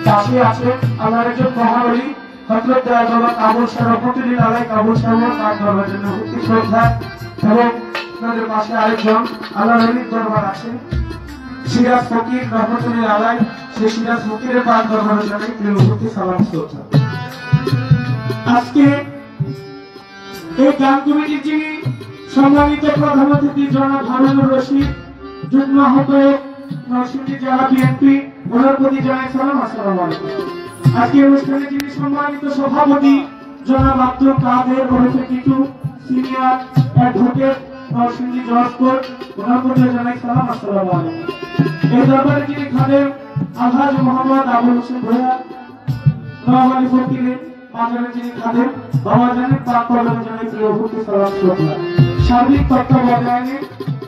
পাশে আছে আমার একজন মহাবলী হযরত বাবা কাবুল সরফতুল আলাই কাবুল সরফ তার দরবারের জন্য অতি শ্রদ্ধা এবং তাদের পাশে আরেকজন আল্লাহর ওলির দরবার আছে সিরাজ ফকির রহমতুল আলাই সেই সিরাজ ফকিরের পাক দরবারের জন্য প্রিয়ভূতি সালাম শ্রদ্ধা। আজকে এই গান কমিটির যিনি সম্মানিত প্রধান অতিথি জনাব হারুনুর রশিদ যুগ্ম আহ্বায়ক নরসিংদী জেলা বিএনপি ওনার প্রতি জানাই সালাম। আসসালামু আলাইকুম। আজকে অনুষ্ঠানে যিনি সম্মানিত সভাপতি জনাব আব্দুল কাদের ওরফে কিটু সিনিয়র অ্যাডভোকেট নরসিংদী জজ কোর্ট ওনার প্রতি জানাই সালাম। আসসালামু আলাইকুম। এই দরবারে যিনি খাদেম আলহাজ মোহাম্মদ আবুল হোসেন ভূঁইয়া নোয়াখালী ফকিরের বাজারে যিনি খাদেম বাবা জানেন পাক কলমে জানাই প্রিয়ভূতি সালাম শ্রদ্ধা। সার্বিক তত্ত্বাবধানে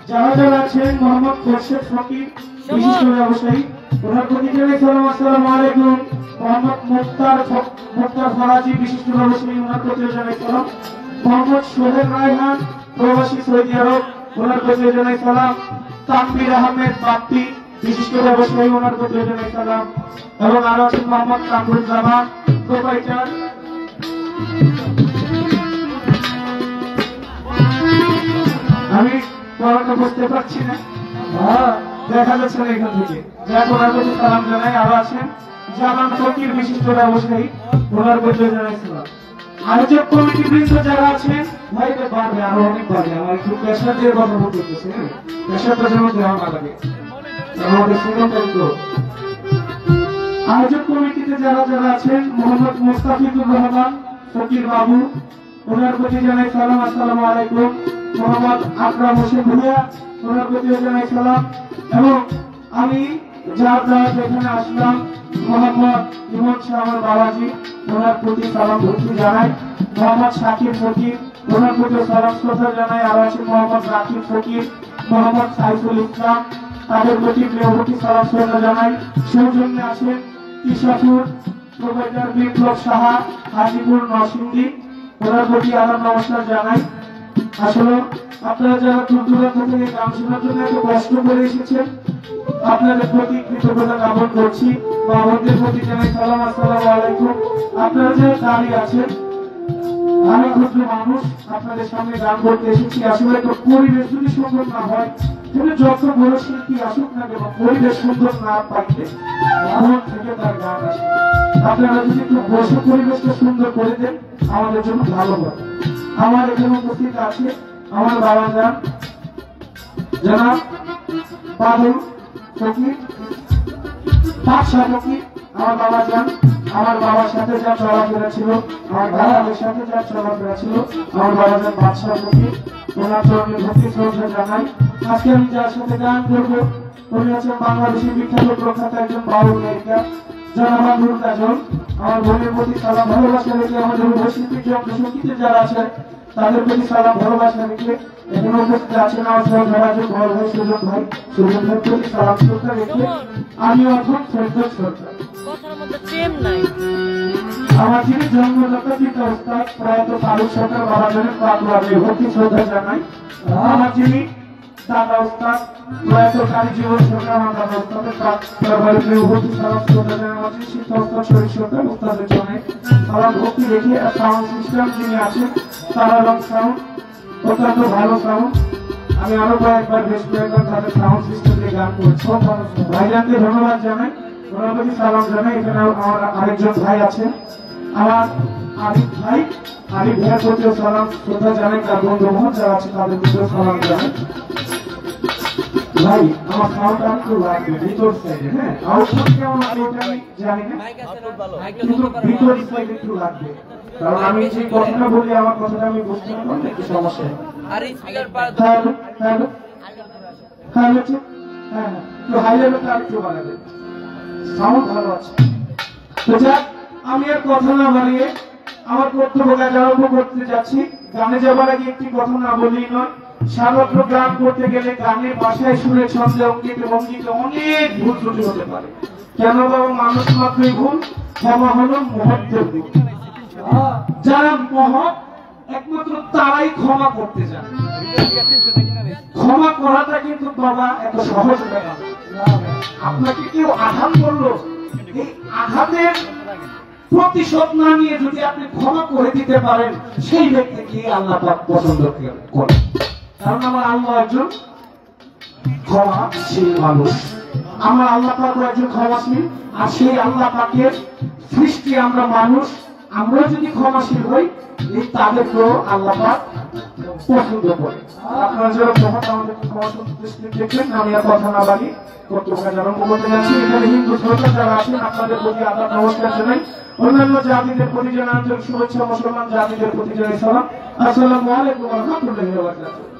যারা যারা আছেন মোহাম্মদ খোরশেদ ফকির বিশিষ্ট ব্যবসায়ী ওনার প্রতি জানাই সালাম। আসসালামু আলাইকুম। মোহাম্মদ মুক্তার ফরাজি বিশিষ্ট ব্যবসায়ী ওনার প্রতি জানাই সালাম। মোহাম্মদ সোহেল রায়হান প্রবাসী সৌদি আরব ওনার প্রতি জানাই সালাম। তানভীর আহমেদ বাপ্পি বিশিষ্ট ব্যবসায়ী ওনার প্রতি জানাই সালাম এবং আরো আছেন মোহাম্মদ কামরুজ্জামান প্রোপাইটার। আমি পড়াটা বুঝতে পারছি না, দেখা যাচ্ছে না এখান থেকে, যাক ওনার প্রতি সালাম জানাই। আরো আছেন জামান ফকির বিশিষ্ট ব্যবসায়ী ওনার প্রতি জানাই সালাম। আয়োজক কমিটি বৃন্দ যারা আছেন ভাইদের বাড়বে আরো অনেক বাড়বে, আমার একটু প্রেশার দিয়ে কথা বলতেছে, প্রেশারটা যেন দেওয়া না লাগে আমাদের শ্রীলঙ্কার। আয়োজক কমিটিতে যারা যারা আছেন মোহাম্মদ মুস্তাফিজুর রহমান ফকির বাবু ওনার প্রতি জানাই সালাম। আসসালামু আলাইকুম। মোহাম্মদ আকরাম হোসেন ভূঁইয়া ওনার প্রতি জানাই সালাম এবং আমি যার দ্বারা এখানে আসলাম মোহাম্মদ ইমন শাহ আমার বাবাজি ওনার প্রতি সালাম ভক্তি জানাই। মোহাম্মদ শাকিব ফকির ওনার প্রতি সালাম শ্রদ্ধা জানাই। আরো আছেন মোহাম্মদ রাকিব ফকির মোহাম্মদ সাইফুল ইসলাম তাদের প্রতি প্রিয়ভূতি সালাম শ্রদ্ধা জানাই। সৌজন্যে আছেন ইশাফুর প্রোভাইডার বিপ্লব সাহা হাজিপুর নরসিংদী ওনার প্রতি আলাপ নমস্কার জানাই। আসলে আপনারা যারা দূর দূরান্ত থেকে গান শোনার জন্য এত কষ্ট করে এসেছেন আপনাদের প্রতি কৃতজ্ঞতা জ্ঞাপন করছি। বাবাদের প্রতি জানাই সালাম। আসসালামু আলাইকুম। আপনারা যারা দাঁড়িয়ে আছেন আমি ক্ষুদ্র মানুষ আপনাদের সামনে গান করতে এসেছি। আসলে তো পরিবেশ যদি সুন্দর না হয় তাহলে যত বড় শিল্পী আসুক না কেন পরিবেশ সুন্দর না পাইলে মন থেকে তার গান আসে। আপনারা যদি একটু বসে পরিবেশটা সুন্দর করে দেন আমাদের জন্য ভালো হয়। আমার এখানে উপস্থিত আছে আমার বাবা যান জনাব বাদল ফকির বাদশাহ ফকির। আমার বাবা যান আমার বাবার সাথে যা চলাফেরা ছিল আমার দাদাদের সাথে যা চলাফেরা ছিল আমার বাবা যান বাদশাহ ফকির ওনার চরণে ভক্তি শ্রদ্ধা জানাই। আজকে আমি যার সাথে গান করবো উনি হচ্ছেন বাংলাদেশের বিখ্যাত প্রখ্যাত একজন বাউল গায়িকা জনাব নুর কাজল। আমার বোনের প্রতি সালাম ভালোবাসা রেখে আমাদের উপস্থিতি সঙ্গীতে যারা আছেন তাদের প্রতি সালাম ভালোবাসা রেখে এখানে উপস্থিত আছেন আমার সহযোগী বড় ভাই সুজন ভাই প্রতি সালাম শ্রদ্ধা রেখে আমি অর্থ শ্রদ্ধা আমার যিনি জন্মদাতা পিতা ওস্তাদ প্রয়াত ফারুক সরকার বাবা জানেন পাকুয়ারে ভক্তি শ্রদ্ধা জানাই। আমার যিনি দাদা ওস্তাদ প্রয়াত কালী জীবন সরকার আমার দাদা ওস্তাদের দরবারে ভক্তি সালাম শ্রদ্ধা জানাই। আমার যিনি শিক্ষা ওস্তাদ শরীর সরকার ওস্তাদের জন্য সালাম ভক্তি রেখে সাউন্ড সিস্টেম যিনি আছেন তারা রং সাউন্ড অত্যন্ত ভালো সাউন্ড। আমি আরো কয়েকবার বেশ কয়েকবার তাদের সাউন্ড সিস্টেম দিয়ে গান করেছি। ভাইজানকে ধন্যবাদ জানাই ওনার প্রতি সালাম জানাই। এখানে আমার আরেকজন ভাই আছেন আমার আরিফ ভাই, আরিফ ভাইয়ের প্রতিও সালাম শ্রদ্ধা জানাই। তার বন্ধু মোহাম্মদ যারা আছে তাদের প্রতিও সালাম জানাই। ভাই আমার সাউন্ডটা একটু লাগবে ভিতর সাইডে, হ্যাঁ আউটপুট কেমন আছে ওটা আমি জানি না কিন্তু ভিতর সাইডে একটু লাগবে কারণ আমি যে কথাটা বলি আমার কথাটা আমি বুঝতে না পারলে একটু সমস্যা হয়। হ্যালো হ্যালো হ্যালো হ্যাঁ একটু হাই লেভেলটা একটু বাড়াবে সাউন্ড ভালো আছে। তো যাক আমি আর কথা না বাড়িয়ে আমার কর্তব্য কাজ আরম্ভ করতে যাচ্ছি। গানে যাবার আগে একটি কথা না বলেই নয়, সামগ্র গান করতে গেলে গানের ভাষায় সুরে ছন্দে অঙ্গিতে ভঙ্গিতে অনেক ভুল ত্রুটি হতে পারে। কেন বাবা মানুষ মাত্রই ভুল, ক্ষমা হলো মহত্বের ভুল। যারা মহৎ একমাত্র তারাই ক্ষমা করতে জানে। ক্ষমা করাটা কিন্তু বাবা এত সহজ ব্যাপার। আপনাকে কেউ আঘাত করলো আঘাতের প্রতিশোধ না নিয়ে যদি আপনি ক্ষমা করে দিতে পারেন, সেই ব্যক্তিকে আল্লাহ পাক পছন্দ করেন। কারণ আমার আল্লাহ একজন ক্ষমাশীল মানুষ, আমার আল্লাহ পাক একজন ক্ষমাশীল। আর সেই আল্লাহ পাকের সৃষ্টি আমরা মানুষ, আমরা যদি ক্ষমাশীল হই, এই তাদেরকেও আল্লাহ পাক পছন্দ করে। আপনারা যারা মহৎ আমাদের ক্ষমা দৃষ্টি দেখলেন, আমি আর কথা না বাড়ি কর্তব্য আরম্ভ করতে যাচ্ছি। এখানে হিন্দু শ্রোতা যারা আছেন, আপনাদের প্রতি আদাব নমস্কার জানাই। অন্যান্য জাতিদের প্রতি জানাই আন্তরিক শুভেচ্ছা, মুসলমান জাতিদের প্রতি জানাই সালাম। আসসালামু আলাইকুম ওয়া রাহমাতুল্লাহি ওয়া বারাকাতুহু।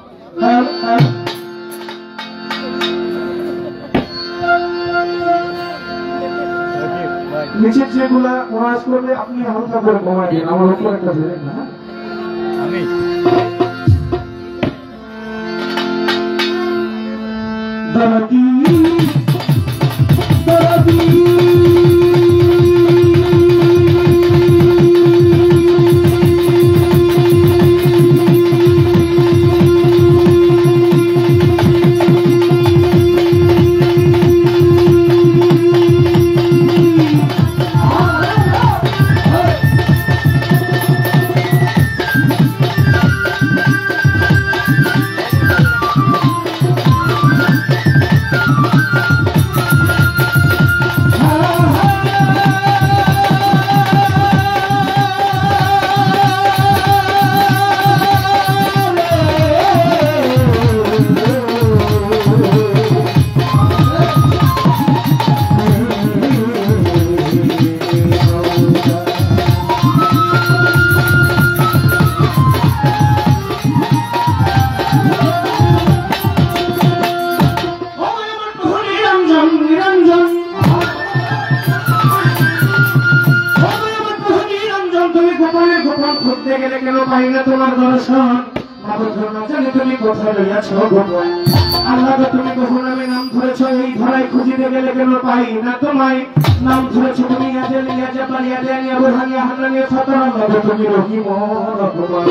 নিচের যেগুলা ওয়াজ করবে আপনি হালকা করে কমাই দিন, আমার উপর একটা ধরেন না। আমি দাদি দাদি আল্লাহ তুমি কখন আমি নাম ধরেছ, এই ধরায় খুঁজিতে গেলে কেন পাই না তোমায়। নাম ধরেছ তুমি তুমি রহিম রহমান।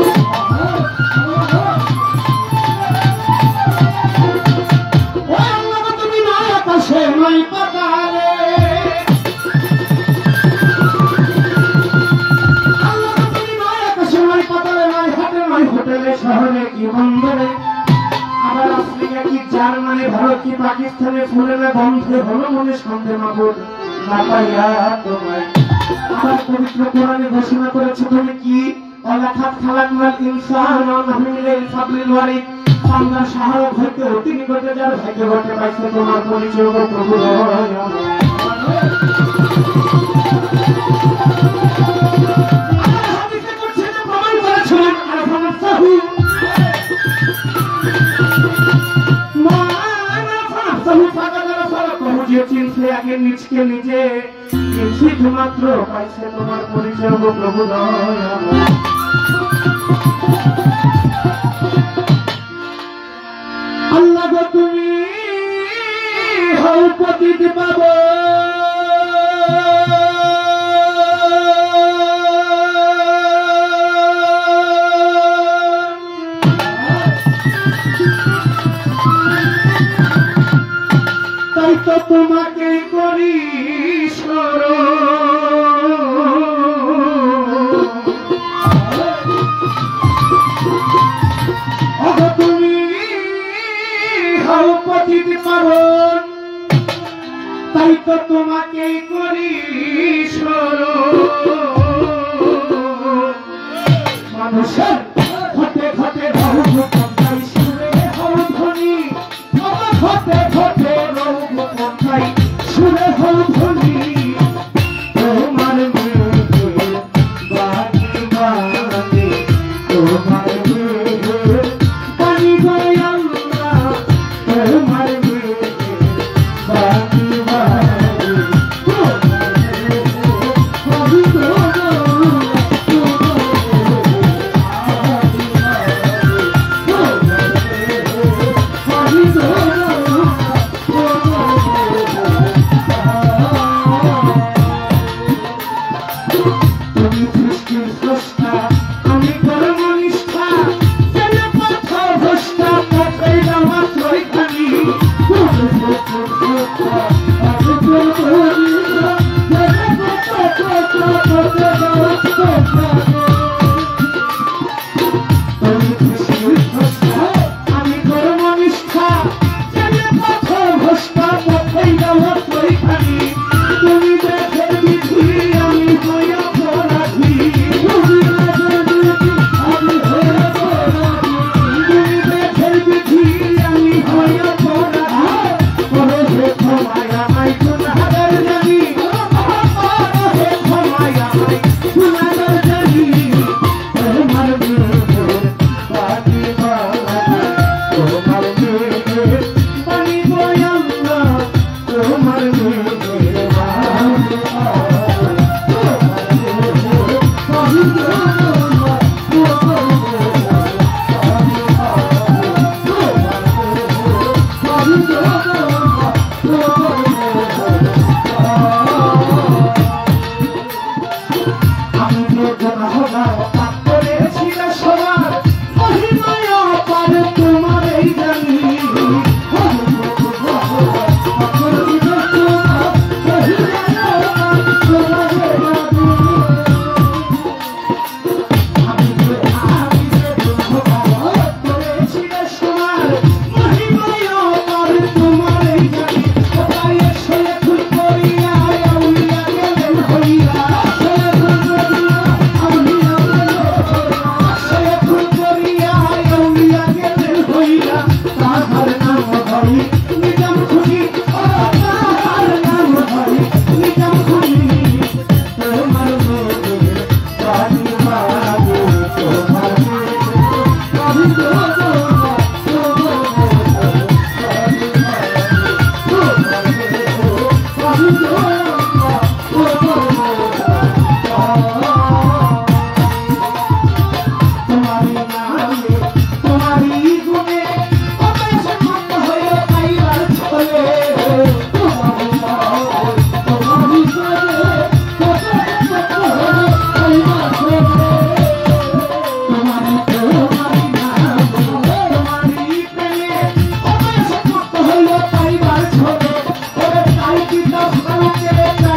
তুমি নয় আকাশে নয় পাতালে, শহরে কি বন্দরে, আবার আফ্রিকা কি জার্মানি, ভারত কি পাকিস্তানে, ফুলে না বন্ধে হলো মনে সন্দেহ মাবুদ না পাইয়া তোমায়। আবার পবিত্র কোরআনে ঘোষণা করেছে তুমি কি অলাখাত খালাকনাল ইনসান নাহমিলে সাবলিল ওয়ারিদ। বান্দার সহায়ক হইতে অতি নিকটে যার ভাগ্য ঘটে পাইছে তোমার পরিচয় গো প্রভু। চিনছে আগে নিজকে নিজে, শুধুমাত্র পাইছে তোমার পরিচয় গো প্রভু। আল্লাহ গো তুমি হও প্রতিটি পাবো, তাই তো তোমাকে করি তুমি হও প্রতিটি পাবন, তাই তো তোমাকে করি মানুষের ঘটে ঘটে বহু কথাই শুনে হও ধ্বনি, ঘটে ঘটে বহু কথাই শুনে হও ধ্বনি। তোমার বাণী বাণী তোমার বাণী গয় আল্লাহ, তোমার বাণী বাণী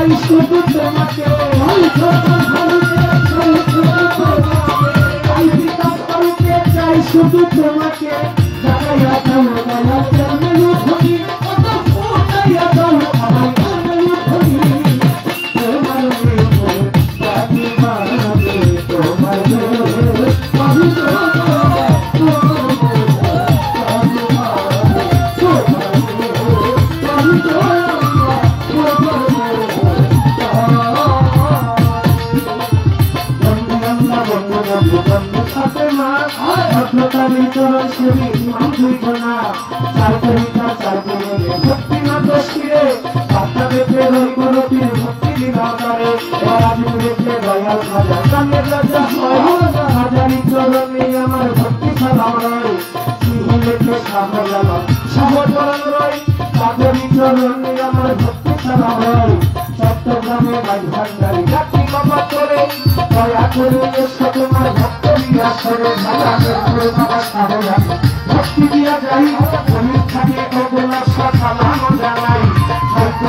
চাই শুধু তোমাকে চাই শুধু তোমাকে জানাইয়া দাও দয়া চরণে ধরি কত ফোটাইয়া দাও আমায় চরণে ধরি তোমার আমার ভক্তি সালাম রয় আমার ভক্তি সালাম রয় চট্টগ্রামে ভান্ডারি রাখি বাবা করে দয়া করে এসো তোমার ভক্ত দিয়া করে বাবা সাহরা ভক্তি দিয়া যাই অনেক থাকে ওগুলা সালাম জানাই ভক্তি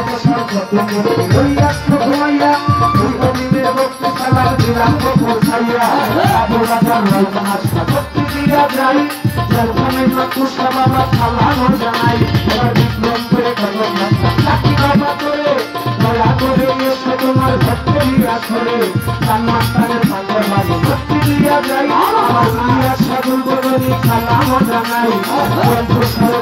সালাম দিলাম পৌঁছাইয়া আবু রাজার ভক্তি দিয়া যাই বাবা সালাম জানাই এবার বিক্রম করে রাখি বাবা করে দয়া করে এসো তোমার ভক্তি দিয়া করে সালমানের সাগর বাড়ি ভক্তি দিয়া যাই আমার দিয়া সাগর বদলি সালাম জানাই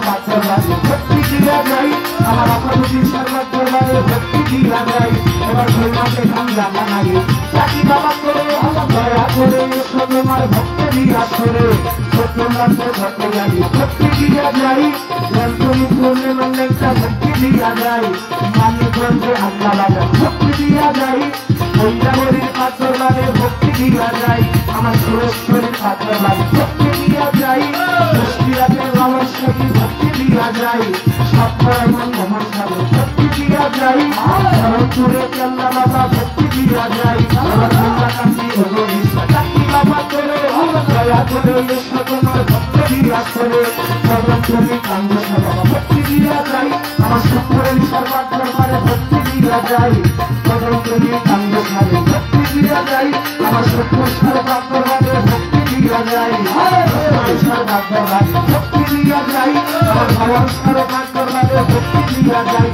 বাচ্চার বাড়ি ভক্তি দিয়া যাই আমার আপনাদের সর্বাত দরবারে ভক্তি দিয়া যাই এবার ভৈমাকে ধান জানাই রাখি বাবা করে দয়া করে এসো তোমার ভক্তি দিয়া করে ভক্তি দিয়া যাই তুমি করলে মানে একটা ভক্তি দিয়া যাই মানিকগঞ্জে আল্লাহ লাগা ভক্তি দিয়া যাই বৈরাবরীর পাথর লাগে ভক্তি দিয়া যাই আমার সুরেশ্বরীর পাথর লাগে ভক্তি দিয়া যাই মুশকিলাতের রহস্যকে ভক্তি দিয়া যাই সপ্তাহ মোহন সাগর ভক্তি দিয়া যাই শরণপুরে আল্লাহ বাবা ভক্তি দিয়া যাই আমার কান্দি কাকি বাবা করে দয়া করে এসো তোমার ভক্তি দিয়া করে তুমি কান্দি বাবা ভক্তি দিয়া যাই আমার শুক্রের সর্বাত দরবারে ভক্তি দিয়া যাই তুমি কান্দি ভক্তি দিয়া যাই আমার শুক্র সর্বাত দরবারে ভক্তি দিয়া যাই সর্বাত দরবারে ভক্তি দিয়া যাই আমার ভগবান সর্বাত দরবারে ভক্তি দিয়া যাই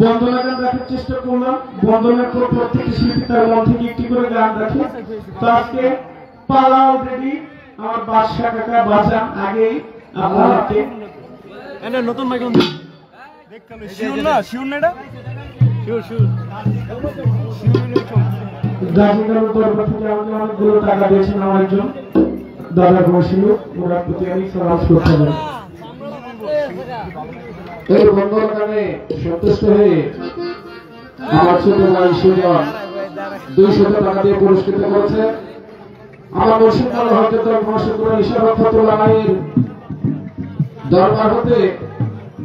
বন্দনা গান রাখার চেষ্টা করলাম, বন্দনার পর প্রত্যেকটি শিল্পী তার মন থেকে একটি করে গান রাখে। তো আজকে পালা অলরেডি আমার বাদশা কাকা বাজান আগেই আপনাদেরকে নতুন মাইক গাজীগাঁও দরবার থেকে আমাকে অনেকগুলো টাকা দিয়েছেন আমার একজন দাদা বসিল, ওরা প্রতি আমি সালাম করতে পারি। এই বন্দনা গানে সন্তুষ্ট হয়ে আমার ছোট ভাই সুজন 200 টাকা দিয়ে পুরস্কৃত করেছে। আমার মুর্শিদাবাদ হতে দরবার হতে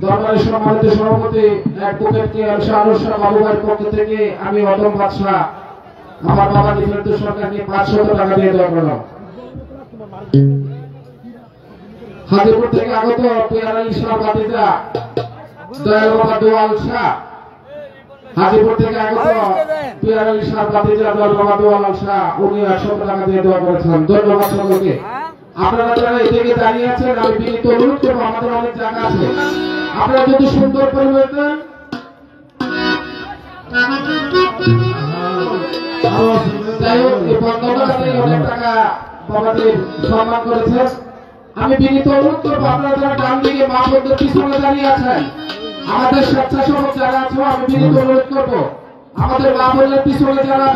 দরবারের সম্মানিত সভাপতি advocate K M Shahrukh Shah Babu ভাইয়ের পক্ষ থেকে আমি অদম বাদশা আমার বাবা নিফেন্দু সরকারকে 500 টাকা দিয়ে দেওয়া করলাম। হাজিপুর থেকে আগত পেয়ারা ইসলাম বাতিজা দয়াল বাবা দোয়াল শাহ, হাজিপুর থেকে আগত পেয়ারা ইসলাম বাতিজা দয়াল বাবা দোয়াল শাহ, উনি 100 টাকা দিয়ে দেওয়া করেছেন। ধন্যবাদ সকলকে। আপনারা যারা এদিকে দাঁড়িয়ে আছেন, আমি বিনীত অনুরোধ করবো, আমাদের অনেক জায়গা আছে, আপনারা যদি সুন্দর পরিবেশ দেন। যাই হোক, এই বন্ধবাসী অনেক টাকা বাবাদের সম্মান করেছে। আমি বিনীত অনুরোধ করবো, আপনারা যারা ডান দিকে মা বন্ধুর পিছনে দাঁড়িয়ে আছেন, আমাদের স্বেচ্ছাসেবক যারা আছে, আমি বিনীত অনুরোধ করবো, আমাদের মা বন্ধুর পিছনে যারা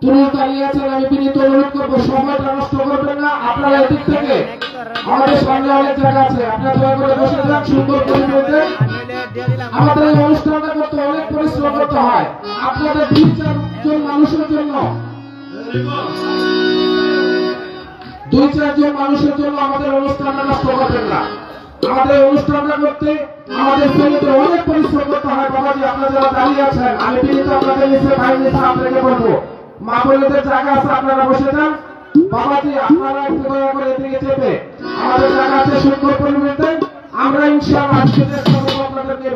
পুরুষ দাঁড়িয়ে আছেন, আমি বিনীত অনুরোধ করবো, সময়টা নষ্ট করবেন না। আপনারা এদিক থেকে আমাদের সামনে অনেক জায়গা আছে, আপনারা দয়া করে বসে যান সুন্দর পরিবেশে। আমাদের এই অনুষ্ঠানটা করতে অনেক পরিশ্রম করতে হয়, আপনাদের 2-4 মানুষের জন্য, 2-4 জন মানুষের জন্য আমাদের অনুষ্ঠানটা নষ্ট করবেন না। আমাদের অনুষ্ঠানটা করতে আমাদের শরীরে অনেক পরিশ্রম করতে হয়। বাবাজি, আপনারা যারা দাঁড়িয়ে আছেন, আমি কিন্তু আপনাদের নিচে ভাই নিচে আপনাকে বলবো, মা বোনেদের জায়গা আছে, আপনারা বসে যান। বাবাজি, আপনারা একটু দয়া করে এদিকে চেপে আমাদের জায়গা আছে সুন্দর পরিবেশে। আমরা ইনশাআল্লাহ আজকে চেষ্টা করবো আপনাদেরকে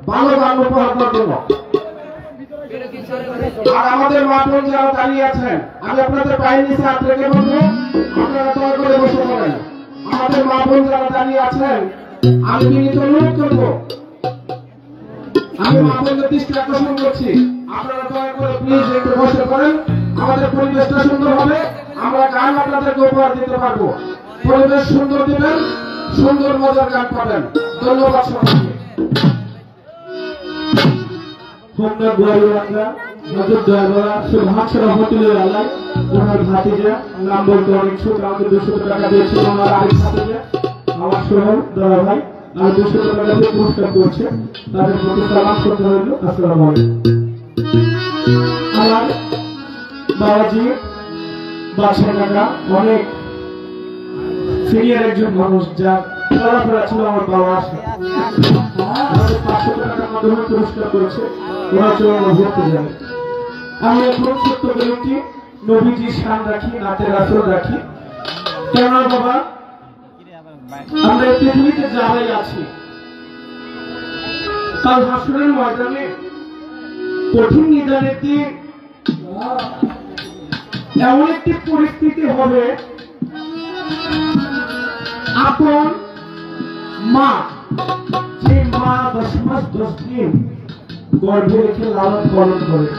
ভালো গান উপহার দেবো। আর আমাদের মা বোন যারা দাঁড়িয়ে আছেন, আমি আপনাদের পায়ের নিচে আপনাকে বলবো, আপনারা দয়া করে বসে পড়েন। আমাদের মা বোন যারা দাঁড়িয়ে আছেন, আমি বিনীত অনুরোধ করবো, আমি মা বোনদের দৃষ্টি আকর্ষণ করছি, আপনারা দয়া করে প্লিজ একটু বসে পড়েন। আমাদের পরিবেশটা সুন্দর হবে, আমরা গান আপনাদেরকে উপহার দিতে পারবো। পরিবেশ সুন্দর দিবেন, সুন্দর মজার গান পাবেন। ধন্যবাদ সবাইকে। তোমরা গোয়ালিয়া নজর দয়াবরা সুভাষ রহমতুল্লাহ আলাইহি ওনার ভাতিজা নাম বলতে অনেক ছোট, আমাদের 200 টাকা দিয়েছিল ওনার আরেক ভাতিজা আমার সোহেল দয়া ভাই, আর 200 টাকা দিয়ে পুরস্কার করছে, তাদের প্রতি সালাম করতে হইল। আসসালামু আলাইকুম। আমার বাবাজি বাদশা কাকা অনেক সিনিয়র একজন মানুষ, যার চলাফেরা ছিল আমার বাবার সাথে, 500 টাকার মাধ্যমে পুরস্কার করেছে, ওরা চলে ঘুরতে যাবে। আমি এখন ছোট্ট ব্যক্তি নবীজির শান রাখি, নাতের আসর রাখি। কেন বাবা, আমরা এই পৃথিবীতে যারাই আছি, কাল হাসরের ময়দানে কঠিন নিদানের দিন এমন একটি পরিস্থিতি হবে, আপন মা, যে মা 10 মাস 10 দিন গর্ভে রেখে লালন পালন করে,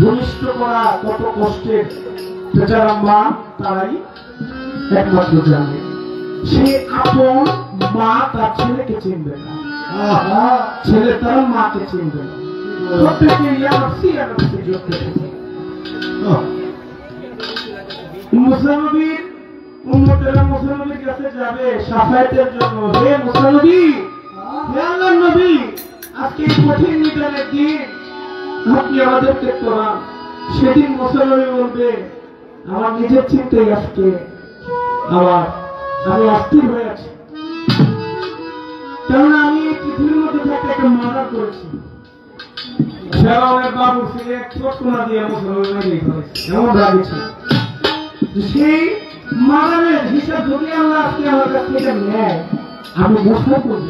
ভূমিষ্ঠ করা কত কষ্টের, যারা মা তারাই একমাত্র জানে। সে আপন মা তার ছেলেকে চিনবে না, ছেলে তার মাকে চিনবে না। প্রত্যেকে মুসানবীর উম্মতেরা মুসানবীর কাছে যাবে শাফায়াতের জন্য। হে মুসানবী, হে আল্লাহর নবী, আজকে কঠিন নিদানের দিন, আপনি আমাদেরকে করান। সেদিন মুসানবী বলবে, আমার নিজের চিন্তায় আজকে আমি অস্থির হয়ে আছি, কেননা আমি পৃথিবীর মধ্যে থেকে একটা মার্ডার করেছি। বাবু ফিরে চটকোনা দিয়ে মুসলমান এমন রাগেছে, সেই মার্ডারের হিসাব যদি আল্লাহ আজকে আমার কাছ থেকে নেয়, আমি বসে করব।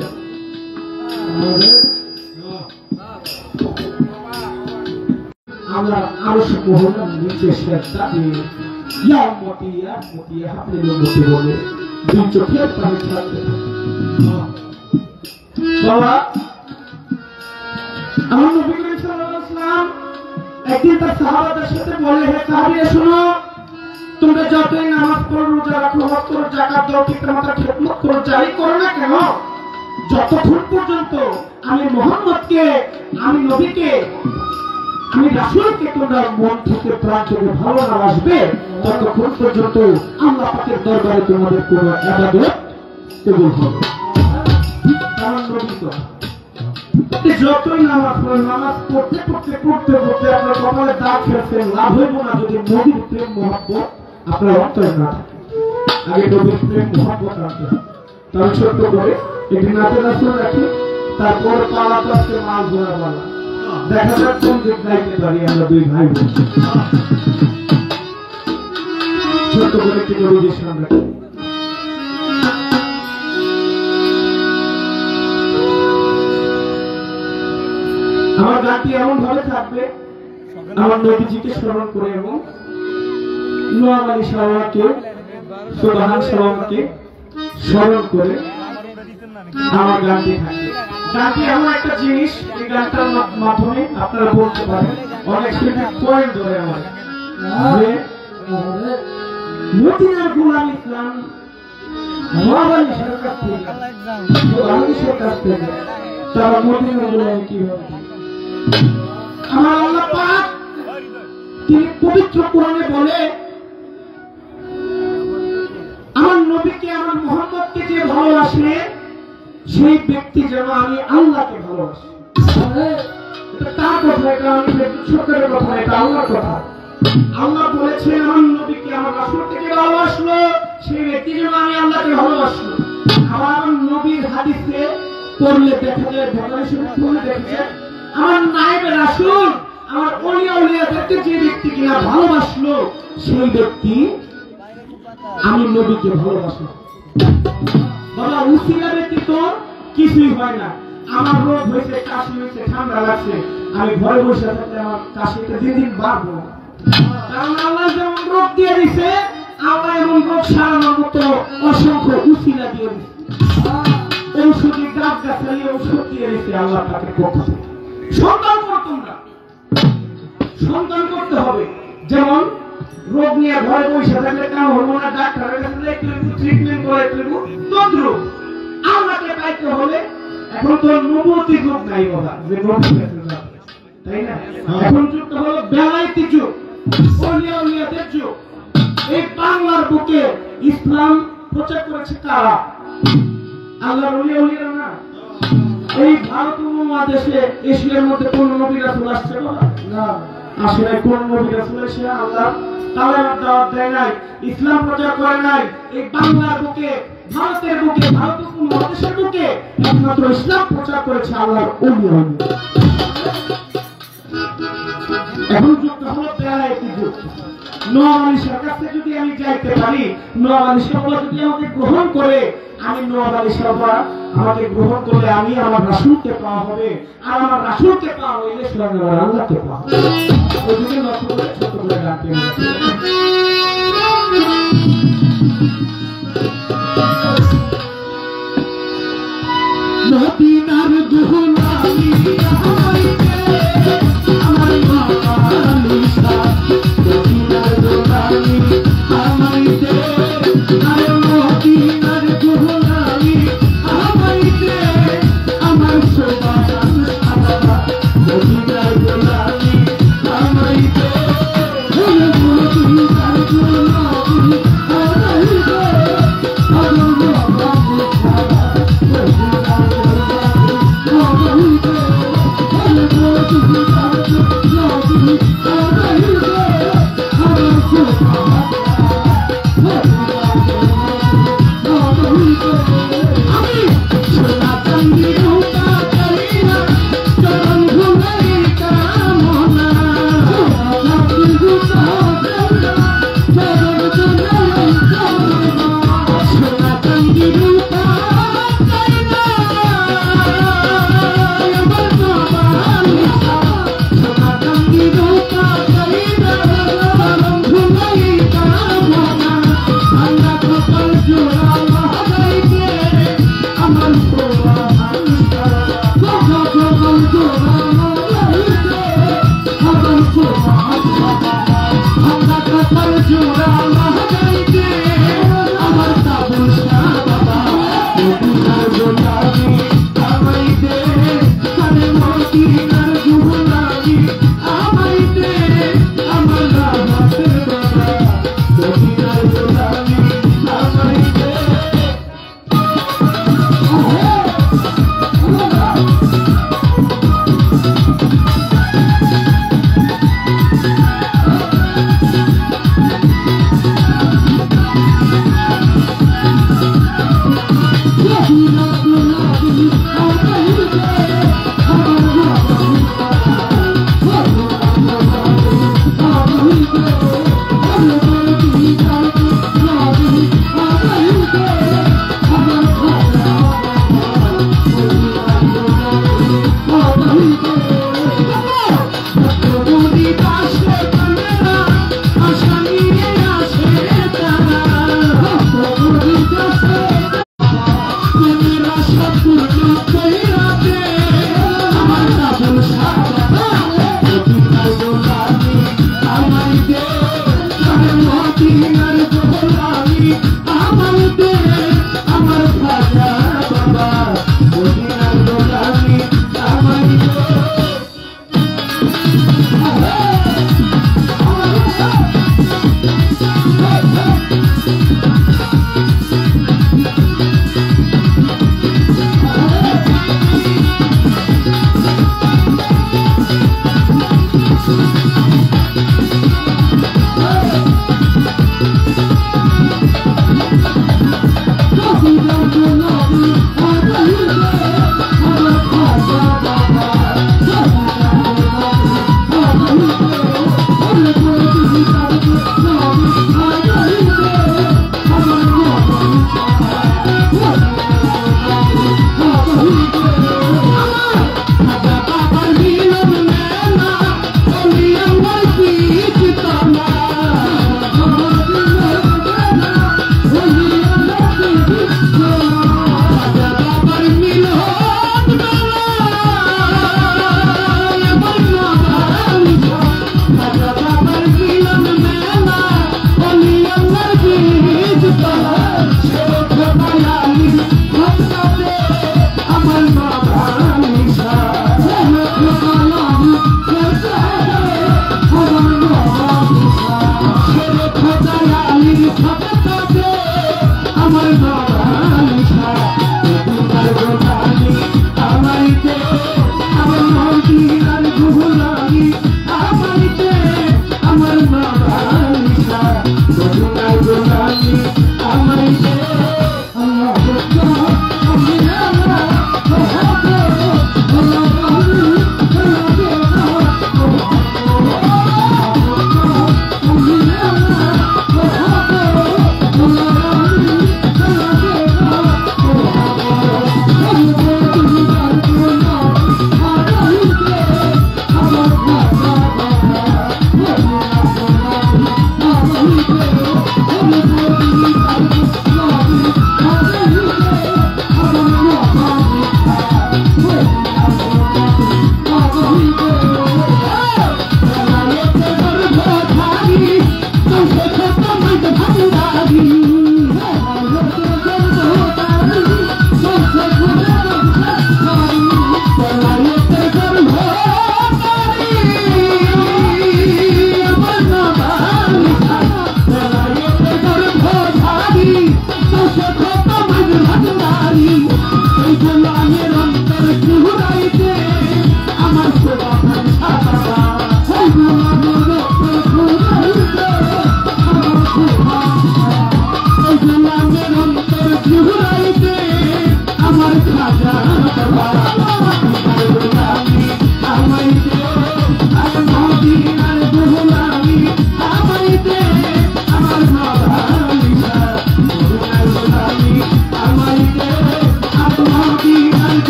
আমরা আরো মহল্লা নিচে শেষটা দিয়ে বলে দুই চোখের পানি ছাড়তে। বাবা, আমার নবী করিম সাল্লাল্লাহু আলাইহি ওয়াসাল্লাম একদিন তার সাহাবাদের সাথে বলে, হে সাহাবীরা শোনো, তোমরা যতই নামাজ পড়ো, রোজা রাখো, হজ করো, যাকাত দাও, পিতামাতার খেদমত করো, যাই করো না কেন, যতক্ষণ পর্যন্ত আমি মুহাম্মদকে, আমি নবীকে, আমি রাসূলকে তোমরা মন থেকে প্রাণ থেকে ভালো না বাসবে, ততক্ষণ পর্যন্ত আল্লাহ পাকের দরবারে তোমাদের কোনো ইবাদত কবুল হবে না। আমার নবী তো যতই নামাজ পড়েন, নামাজ পড়তে পড়তে পড়তে পড়তে আপনার কপালে দাগ ফেলছেন, লাভ হইব না যদি নবীর প্রেম মহব্বত আপনার অন্তরে না থাকে। আগে নবীর প্রেম মহব্বত রাখতে হবে। তাহলে ছোট্ট করে একটি নাচের আসর রাখি, তারপর পালা তো আজকে মাছ ধরা পালা, দেখা যাক কোন দিক গাইতে পারি আমরা দুই ভাই বোন। ছোট্ট করে একটি নবীজির সামনে রাখি। আমার গানটি এমন ভাবে থাকবে, আমার নবীজিকে স্মরণ করে এবং নোয়াব আলী সাহাবাকে, সুবহান সালামকে স্মরণ করে আমার গানটি থাকবে। গানটি এমন একটা জিনিস, এই গানটার মাধ্যমে আপনারা বলতে পারেন অনেক শিল্পী পয়েন্ট ধরে আমার যে মদিনার গোলাম ইসলাম নোয়াব আলী সাহেবের কাছ থেকে, বাংলাদেশের কাছ থেকে তারা মদিনার গোলাম কিভাবে। আমার আল্লাহ পাক তিনি পবিত্র কোরআনে বলে, আমার নবী থেকে আমার মুহাম্মদকে যে ভালোবাসে সেই ব্যক্তি যেন আমি আল্লাহকে ভালোবাসি। এটা তার কথা, এটা আমি সরকারের কথা, এটা আল্লাহর কথা। আল্লাহ বলেছেন আমার নবীকে আমার রাসূল থেকে ভালোবাসলো সেই ব্যক্তি যেন আমি আল্লাহকে ভালোবাসলো। আমার নবীর হাদিসে পড়লে দেখা যায়, বুখারী শরীফ পড়লে দেখা যায় আমার নায়েবে রাসূল আমার ওলিয়া উলিয়াদেরকে যে ব্যক্তি কিনা ভালোবাসলো সেই ব্যক্তি আমি নবীকে ভালোবাসি। বাবা উসিলা ব্যতীত কিছুই হয় না। আমার রোগ হয়েছে, কাশি হয়েছে, ঠান্ডা লাগছে, আমি ঘরে বসে থাকতে আমার কাশিটা দিন দিন বাড়বো, কারণ আল্লাহ যেমন রোগ দিয়ে দিছে আল্লাহ এমন রোগ সারানোর মতো অসংখ্য উসিলা দিয়ে দিছে। ঔষধি গাছ গাছালি ঔষধ দিয়ে দিছে আল্লাহ তাকে পক্ষ থেকে। সন্তান করতো না, সন্তান করতে হবে। যেমন রোগ নিয়ে ঘরে বসে থাকলে কারণ হলো না, ডাক্তারের কাছে একটু ট্রিটমেন্ট করে একটু তদ্রুপ আল্লাহকে পাইতে হলে এখন তো নবুয়তি যুগ নাই বাবা, যে নবী তাই না? এখন যুগটা হলো বেলায়েতি যুগ, ওলিয়া উলিয়াদের যুগ। এই বাংলার বুকে ইসলাম প্রচার করেছে কারা? আল্লাহর ওলিয়া উলিয়া না। এই ভারত উপমহাদেশে এশিয়ার মধ্যে কোন নবী রাসূল আসছে বাবা? না, আসলে কোন নবী রাসূল এসে আল্লাহ তাআলার দাওয়াত দেয় নাই, ইসলাম প্রচার করে নাই। এই বাংলার বুকে, ভারতের বুকে, ভারত উপমহাদেশের বুকে একমাত্র ইসলাম প্রচার করেছে আল্লাহর ওলিয়া। এখন যুগটা হলো বেলায়েতি যুগ। নোয়াবালিশের কাছে যদি আমি যাইতে পারি, নোয়াবালিশের যদি আমাকে গ্রহণ করে, আমি নোয়াবালিশের আমাকে গ্রহণ করলে আমি আমার রাসূলকে পাওয়া হবে, আর আমার রাসূলকে পাওয়া হইলে স্বয়ং আমার আল্লাহকে পাওয়া হবে। ওই দিকে লক্ষ্য করে ছোট করে ডাকে মদিনার দুলালি আমাইতে আমার মালিশা, মদিনার দুলালি আমাইতে আরে মদিনার দুলালি আমাইতে আমার সোবান সাদা, মদিনার দুলালি আমাইতে মদিনার দুলালি আমাইতে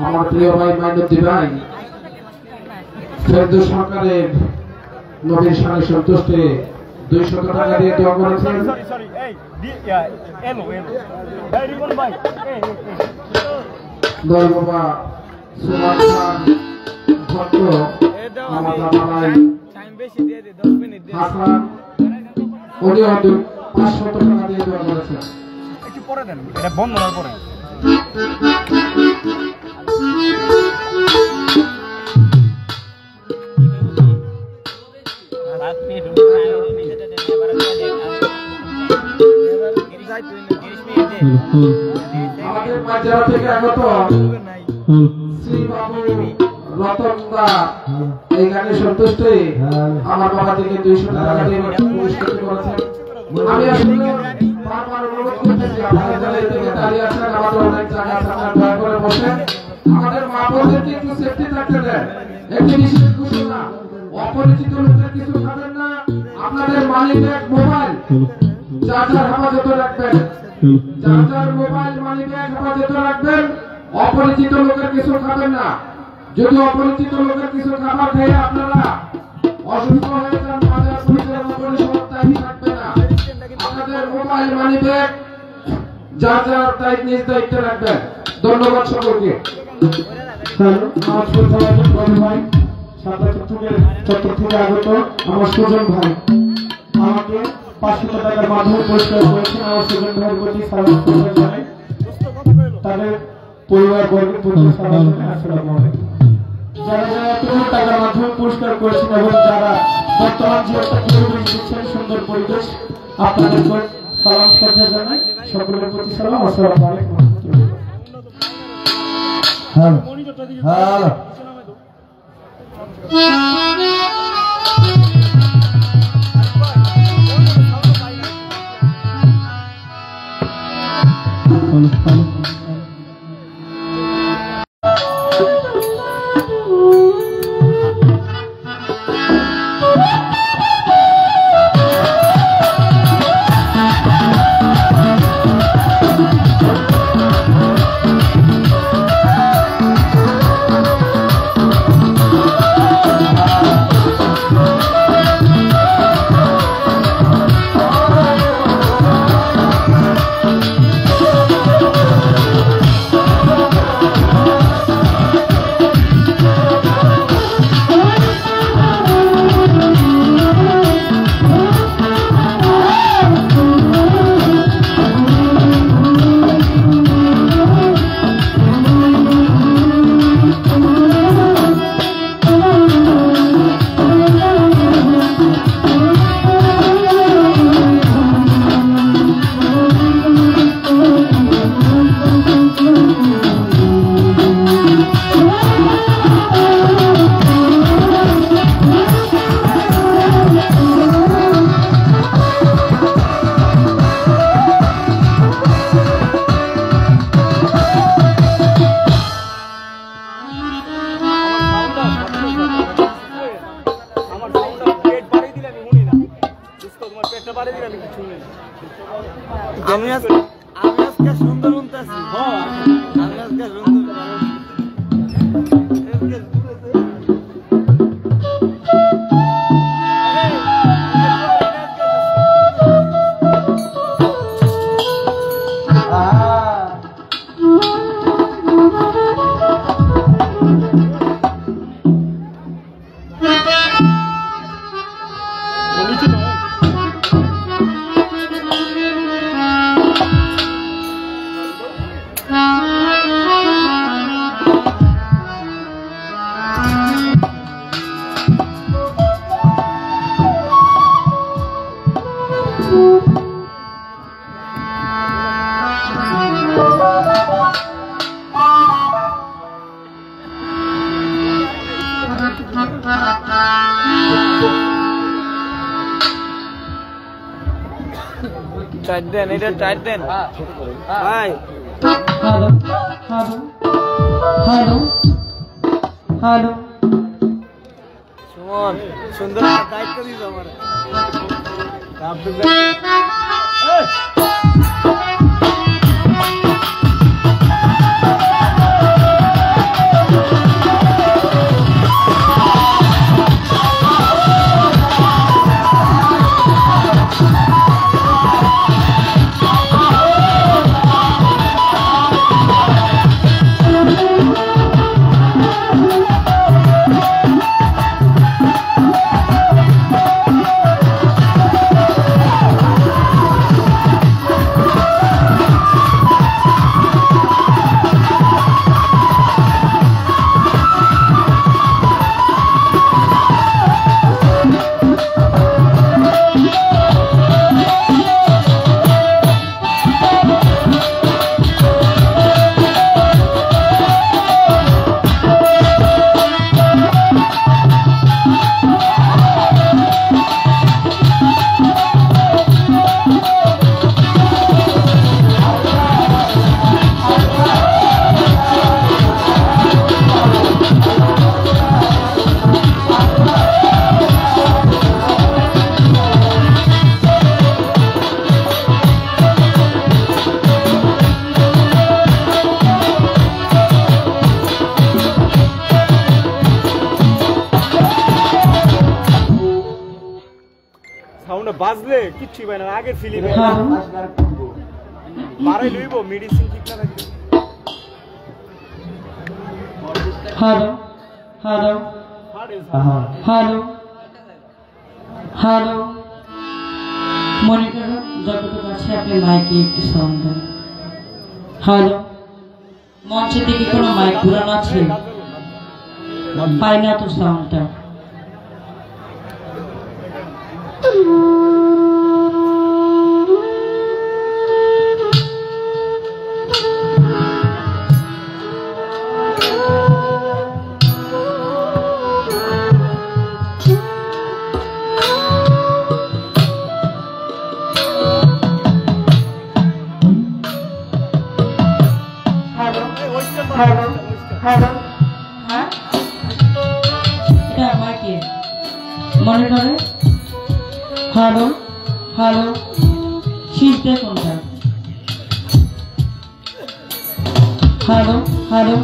আমার প্রিয় ভাই মাইনুদ্দি ভাই কেন্দ্র সরকারের নবীর সাথে সন্তুষ্টে 200 টাকা দিয়ে দোয়া করেছেন। দল বাবা সুমান খান ভট্ট আমার ভাই হাসান উনি 500 টাকা দিয়ে দোয়া করেছেন। একটু পরে দেন, এটা বন্ধ হওয়ার পরে। আমাদের মাঝরা থেকে আগত শ্রী বাবু রতনদা এই গানে সন্তুষ্ট আমার বাবা থেকে 200 টাকা দিয়ে পুরস্কৃত করেছেন। আমি আসলে বারবার অনুরোধ করতেছি আপনারা যারা এই থেকে দাঁড়িয়ে আছেন, আমাদের অনেক জায়গা আছে, আপনারা দয়া করে বসেন। আমাদের মা বোনদেরকে একটু সেফটি থাকতে দেন। একটি বিশেষ ঘোষণা, অপরিচিত লোকের কিছু খাবেন না। আপনাদের মানি ব্যাগ মোবাইল চার্জার হেফাজত রাখবেন, চার্জার মোবাইল মানি ব্যাগ হেফাজত রাখবেন। অপরিচিত লোকের কিছু খাবেন না। যদি অপরিচিত লোকের কিছু খাবার খেয়ে আপনারা অসুস্থ হয়ে যান, বাজার পরিচালনা পরিষদ দায়ী থাকবে না। আপনাদের মোবাইল মানি ব্যাগ চার্জার নিজ দায়িত্বে রাখবেন। ধন্যবাদ সকলকে। আমার ভাই চট্টগ্রাম থেকে আগত আমার সুজন ভাই আমাকে 500 টাকার মাধ্যমে পুরস্কার করেছেন। আমার সুজন ভাইয়ের প্রতি সালাম জানাই, তাদের পরিবার বর্গের প্রতি সালাম জানাই। আসসালামু আলাইকুম। যারা যারা এতগুলো টাকার মাধ্যমে পুরস্কার করেছেন এবং যারা বর্তমান জীবনটা কিভাবে দিচ্ছেন সুন্দর পরিবেশ, আপনাদের সালাম শ্রদ্ধা জানাই। সকলের প্রতি সালাম। আসসালামু আলাইকুম। হ্যালো আমি আজকে সুন্দর উনতাছি আমি আজকে সুন্দর টাইট দেন এটা টাইট দেন ভাই hello hello hello hello Suman সুন্দর দায়িত্ব দিছো আমার সাউন্ডে বাজলে কিচ্ছু পাই না আগের ফিলিং মারাই লইব মেডিসিন ঠিক না থাকলে hello hello hello hello monitor যতটুকু আছে আপনি মাইকে একটু সাউন্ড দেন। হ্যালো মঞ্চের দিকে কোনো মাইক ঘুরানো আছে? পাই না তো সাউন্ডটা। মনে করে হ্যালো হ্যালো শীতে কোনটা হ্যালো হ্যালো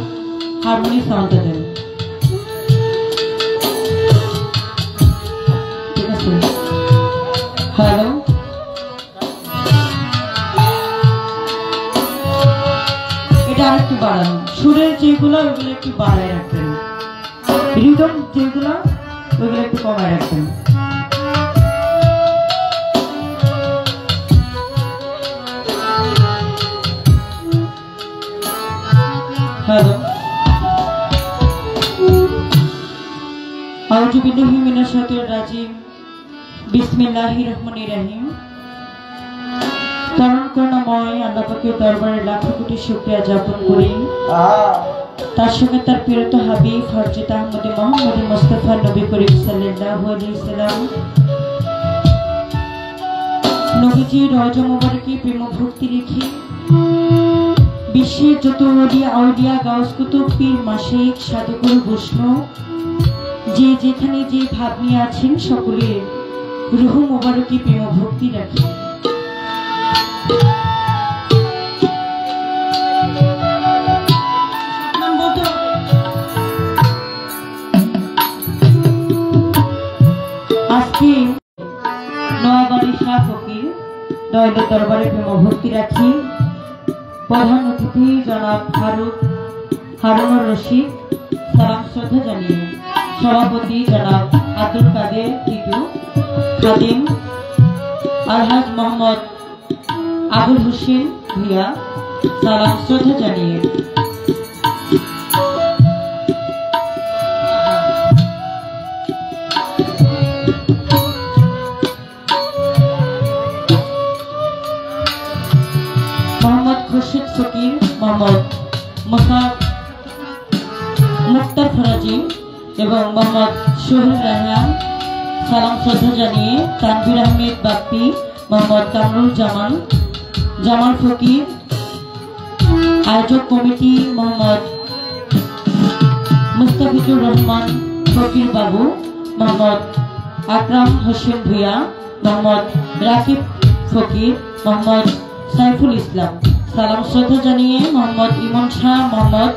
হারমোনি সাউন্ড দেন ঠিক আছে হ্যালো এটা আরেকটু বাড়ানো সুরের যেগুলো ওগুলো একটু বাড়ায় রাখবেন রিদম যেগুলো ওইগুলো একটু কমায় রাখবেন হ্যালো আউযু বিল্লাহি মিনাশ শাইতানির রাজিম বিসমিল্লাহির রহমানির রহিম করুণ করুণাময় আল্লাহ পাকের দরবারে লাখো কোটি শুকরিয়া জ্ঞাপন করি তার সঙ্গে তার প্রিয়ত হাবিব হযরত আহমদ মুহাম্মদ মুস্তাফা নবী করিম সাল্লাল্লাহু আলাইহি সাল্লাম নবীজির রওজা মুবারকে প্রেম ভক্তি রেখে বিশ্বের যত ওলিয়া আউলিয়া গাউস কুতুব পীর মাশায়েখ সাধুগুরু বৈষ্ণব যে যেখানে যে ভাব নিয়ে আছেন সকলের রূহ মুবারকে প্রেম ভক্তি রাখি আজকে নোয়াবাড়ি শাহ ফকির দয়ালের দরবারে প্রেম ভক্তি রাখি প্রধান অতিথি জনাব হারুনুর রশিদ সালাম শ্রদ্ধা জানিয়ে সভাপতি জনাব আব্দুল কাদের টিটু খাদিম আলহাজ মোহাম্মদ আবুল হোসেন ভূঁইয়া সালাম শ্রদ্ধা জানিয়ে মোহাম্মদ খুরশিদ ফকির মোহাম্মদ মুক্তার ফরাজি এবং মোহাম্মদ সোহেল রায়হান সালাম শ্রদ্ধা জানিয়ে তানভীর আহমেদ বাপ্পি মোহাম্মদ কামরুল জামাল ফকির আয়োজক কমিটি মোহাম্মদ মুস্তাফিজুর রহমান ফকির বাবু মোহাম্মদ আকরাম হোসেন ভূঁইয়া মোহাম্মদ রাকিব ফকির মোহাম্মদ সাইফুল ইসলাম সালাম শ্রদ্ধা জানিয়ে মোহাম্মদ ইমন শাহ মোহাম্মদ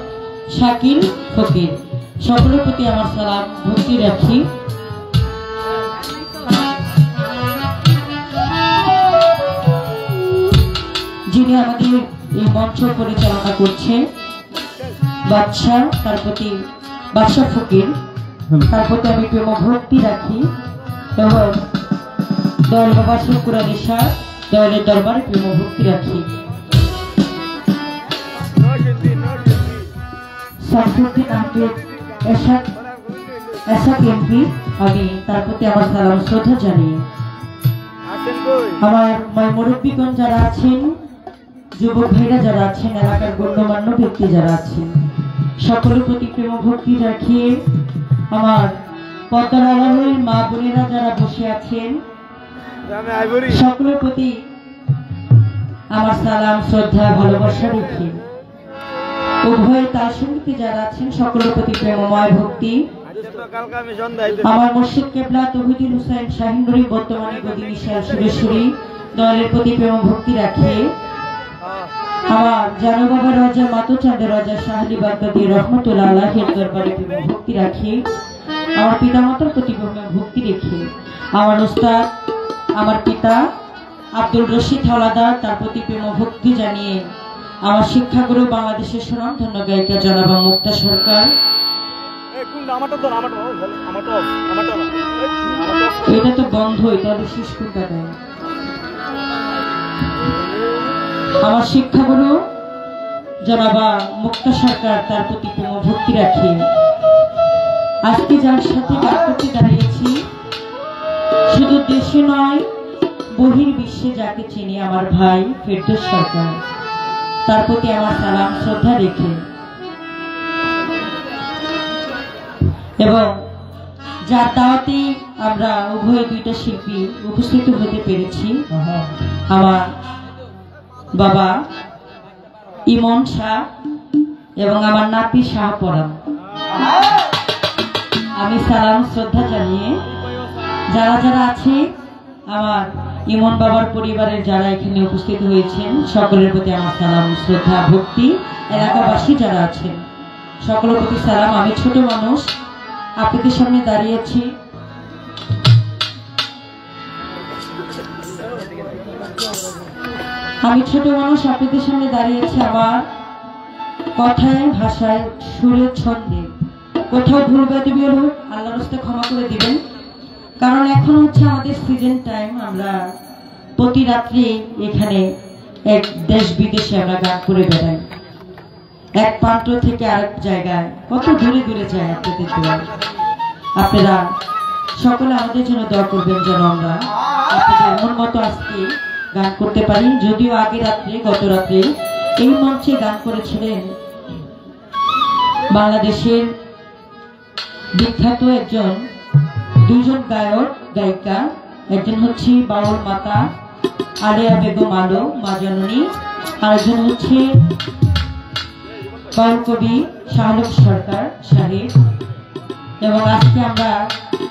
শাকিল ফকির সকলের প্রতি আমার সালাম ভক্তি রাখি যিনি আমাদের এই মঞ্চ পরিচালনা করছেন বাদশাহ তার প্রতি বাদশাহ ফকির তার প্রতি আমি প্রেম ভক্তি রাখি এবং দয়াল বাবা শুকুর আলী শাহ দয়ালের দরবারে প্রেম ভক্তি রাখি শামসুদ্দিন আহমেদ এসাদ এমপি আমি তার প্রতি আমার সালাম শ্রদ্ধা জানিয়ে আমার মুরব্বীগণ যারা আছেন যুবক ভাইরা যারা আছেন এলাকার গণ্যমান্য ব্যক্তি যারা আছেন সকলের প্রতি প্রেম ভক্তি রাখিয়ে আমার পর্দার আড়ালের মা বোনেরা যারা বসে আছেন সকলের প্রতি আমার সালাম শ্রদ্ধা ভালোবাসা রেখে উভয় তার সঙ্গীতে যারা আছেন সকলের প্রতি প্রেমময় ভক্তি আমার মুর্শিদ কেবলা তৌহিদুল হুসাইন শাহিনুরী বর্তমানে গদি মিশাল সুরেশ্বরী দলের প্রতি প্রেম ভক্তি রাখে আমার জানো বাবা রাজা মাতো চাঁদের রাজা শাহলি বাগদাদি রহমতুল্লাহ আলাইহির দরবারে প্রেম ভক্তি রাখি আমার পিতামাতার প্রতি প্রেম ভক্তি রেখে আমার উস্তাদ আমার পিতা আব্দুল রশিদ হাওলাদার তার প্রতি প্রেম ভক্তি জানিয়ে আমার শিক্ষাগুরু বাংলাদেশের সুনামধন্য গায়িকা জনাবা মুক্তা সরকার এটা তো বন্ধ তাহলে শেষ কোনটা দেয় আমার শিক্ষাগুরু জনাবা মুক্তা সরকার তার প্রতি প্রেম ভক্তি রাখি আজকে যার সাথে গান করতে দাঁড়িয়েছি শুধু দেশে নয় বহির্বিশ্বে যাকে চিনি আমার ভাই ফেরদৌস সরকার তার প্রতি আমার সালাম শ্রদ্ধা রেখে এবং যার দাওয়াতে আমরা উভয় দুইটা শিল্পী উপস্থিত হতে পেরেছি। আমার বাবা ইমন শাহ এবং আমার নাতি শাহ পরাম, আমি সালাম শ্রদ্ধা জানিয়ে যারা যারা আছে আমার ইমন বাবার পরিবারের যারা এখানে উপস্থিত হয়েছেন সকলের প্রতি আমার সালাম শ্রদ্ধা ভক্তি। এলাকাবাসী যারা আছেন সকলের প্রতি সালাম। আমি ছোট মানুষ আপনাদের সামনে দাঁড়িয়েছি। আমার কথায় ভাষায় সুরে ছন্দে কোথাও ভুল ব্যাধি হোক আল্লাহর রাস্তায় ক্ষমা করে দিবেন। কারণ এখন হচ্ছে আমাদের সিজন টাইম, আমরা প্রতি রাত্রি এখানে এক দেশ বিদেশে আমরা গান করে বেড়াই, এক প্রান্ত থেকে আরেক জায়গায় কত দূরে দূরে যায় আপনাদের দোয়া। আপনারা সকলে আমাদের জন্য দোয়া করবেন যেন আমরা আপনাদের মন মতো আজকে গান করতে পারি। যদিও আগে রাত্রে গত রাত্রে এই মঞ্চে গান করেছিলেন বাংলাদেশের বিখ্যাত দুইজন গায়ক গায়িকা, একজন হচ্ছে বাউল মাতা আলিয়া বেগম আলো মা জননী, আরেকজন হচ্ছে বাউল কবি শাহরুখ সরকার সাহেব। এবং আজকে আমরা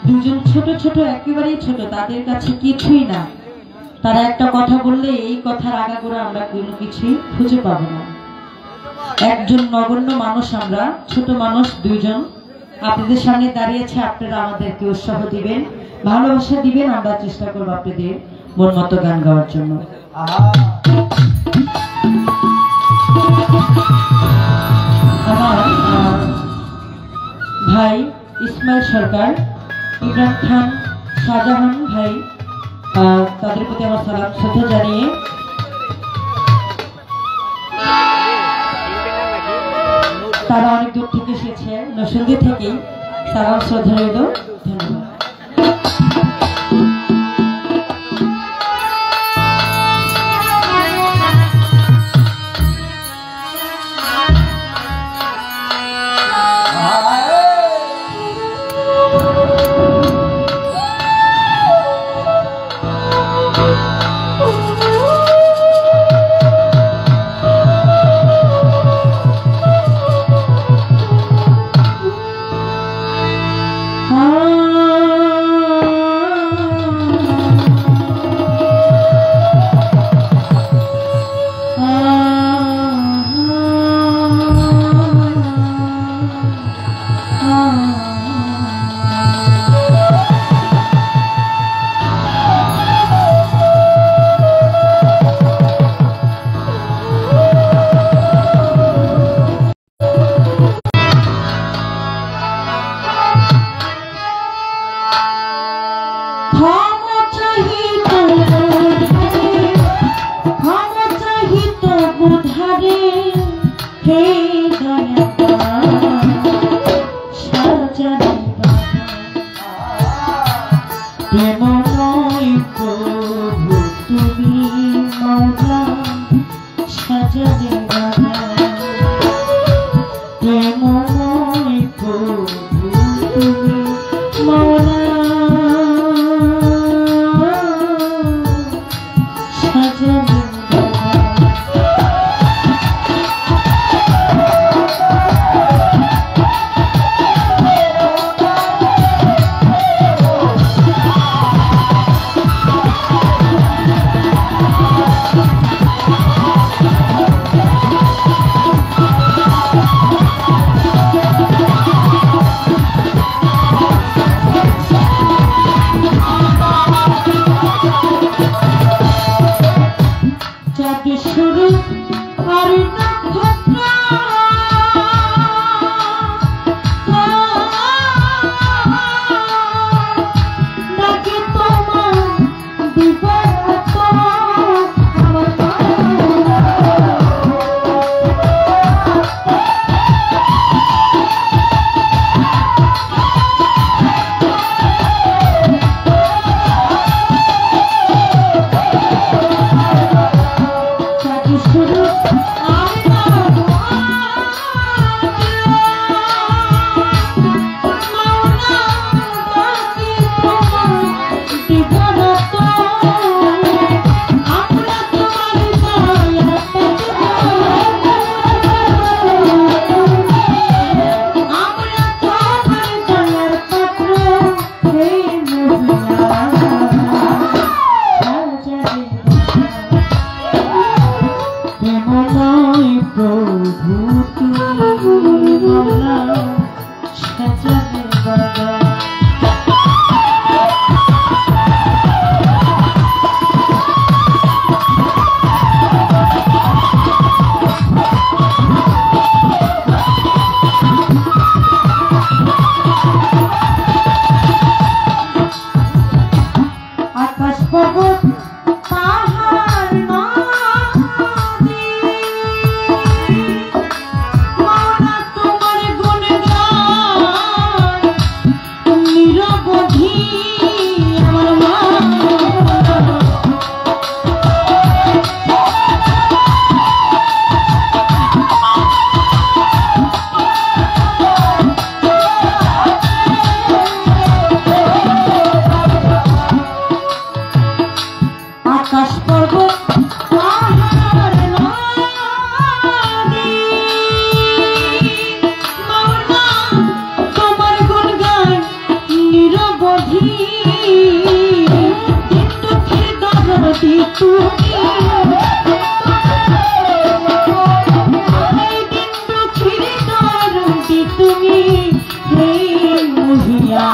দুজন ছোট ছোট একেবারেই ছোট, তাদের কাছে কিছুই না, তারা একটা কথা বললে এই কথার আগাগোড়া আমরা কোনো কিছুই খুঁজে পাবো না। একজন নগণ্য মানুষ, আমরা ছোট মানুষ দুইজন আপনাদের সামনে দাঁড়িয়েছে। আপনারা আমাদেরকে উৎসাহ দিবেন, ভালোবাসা দিবেন, আমরা চেষ্টা করবো আপনাদের মন মতো গান গাওয়ার জন্য। আমার ভাই ইসমাইল সরকার, ইমরান খান, শাহজাহান ভাই, তাদের প্রতি আমার সালাম শ্রদ্ধা জানিয়ে তারা অনেক দূর থেকে এসেছে, নরসিংদী থেকেই সালাম শ্রদ্ধা রইল। ধন্যবাদ। Ah মাওলা সাজালে বাগান আকাশ পর্বত পাহাড় নদী মাওলা তোমার গুণগান নিরবধি আমার আকাশ পর্বত পাহাড় নদী মাওলা তোমার গুণগান নিরবধি দুঃখের দরদি তুমি দুঃখের দরদি তুমি হে মহিয়া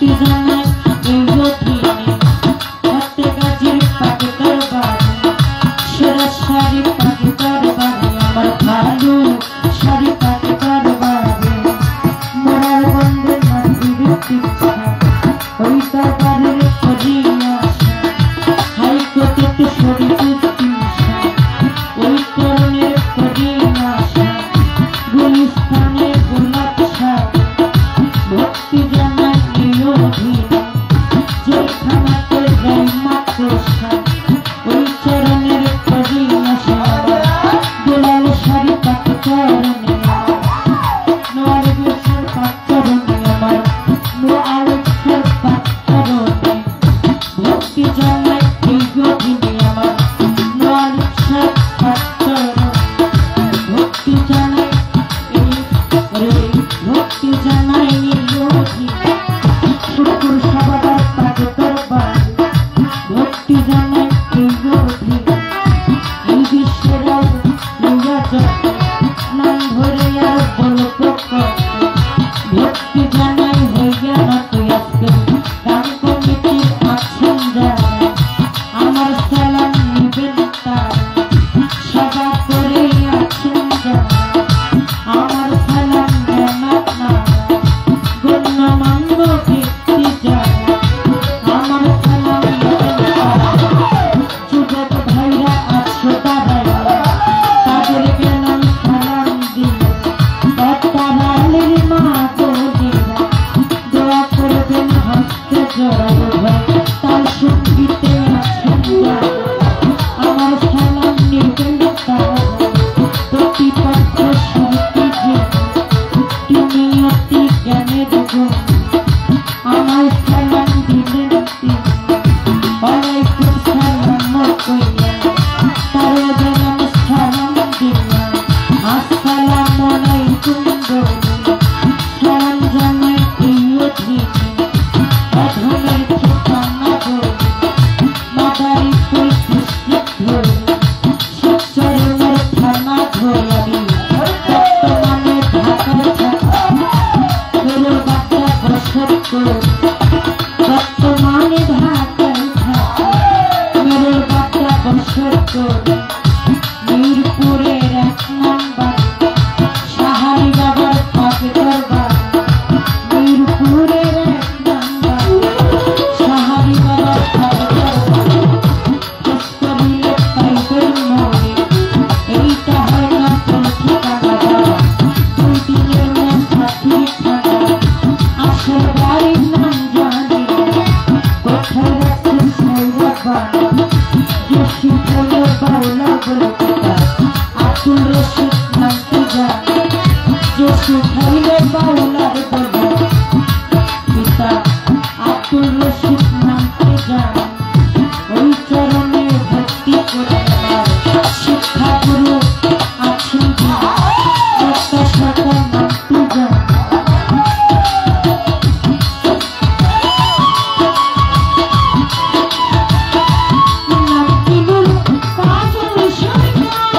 ভক্তি জানাই এই অধীনে হাতে গাছের পাকে তোর বাড়ি সেরা শাড়ি পাকে তোর বাড়ি আমার ভালো শাড়ি পাকে তোর বাড়ি মরার বন্ধের মাটির পিছা ওই তার বাড়ির করিয়া হাই কত সরি কুস্তিসা ওই তরুণের করিয়া গুলিস্তানে গোলাপ শাক ভক্তি জানাই এই অধীনে যেখানাতে যাই মাত্র ওই চরণের করিয়া গোলাল শাড়ি পাকে চরণে নোয়ার গোসের পাক চরণে আমার নোয়ার গোসের পাক চরণে ভক্তি জানাই এই অধীনে আমার নোয়ার গোসের পাক চরণে ভক্তি জানাই ভক্তি জানাই শুক্র সবাদার পাকে তোর বাড়ি ভক্তি জানাই এই অধীনে এই বিশ্বের নাম ধরে আর বল প্রকট ভক্তি জানাই হইয়া না তুই আজকে গান কমিটির আছেন যারা আমার সালাম নিবেন তারা সভা করে আছেন যারা আমার সালাম দেন আপনারা গণ্যমান্য ব্যক্তি যারা আমার সালাম নেবেন তারা যুবক ভাইরা আছো দাঁড়াইয়া তাদের গেলাম সালাম দিয়ে তারালের মা বোনেরা দোয়া করবেন হস্তে জড়াবো ভাই তার সঙ্গীতে আছেন যারা আমার সালাম নেবেন তারা প্রতিপক্ষ শুনতে যে তুমি অতি জ্ঞানের গুণ আমার সালাম দিলেন তিনি ওয়ালাইকুম সালাম কইয়া তার গেলাম সালাম দিলাম আসসালামু আলাইকুম সালাম জানাই এই অধীনে অধমের ঠিকানা বলে মাদারি কই খুশি ধরে শিবচরণের থানা ধরে বর্তমানে ঢাকায় থাকা মেরুর বাচ্চা বসত করে বর্তমানে ঢাকায় থাকা মেরুর বাচ্চা বসত করে মিরপুরের 1 নম্বর সাহারি বাবার পাকে তোর বাড়ি মিরপুরের 1 নম্বর সাহারি বাবার পাকে তোর বাড়ি খোঁজ করিলে পাইবেন মনে এইটা হয় না তোর ঠিকানা বাবা 2 দিনের মধ্যে ঠিকানা আসল বাড়ির নাম জানি কোথায় রাখছেন সাইরা বাবা জসি বলে বাউলা বলে কথা আব্দুল রশিদ নামতে জানি জসি খাইলে বাউলার বলে পিতা আব্দুল রশিদ নামতে জানি ওই চরণে ভক্তি করে আমার শিক্ষা গুরু আছেন একটা শাখা নামতে জানি নামকিনুল কাজল সরকার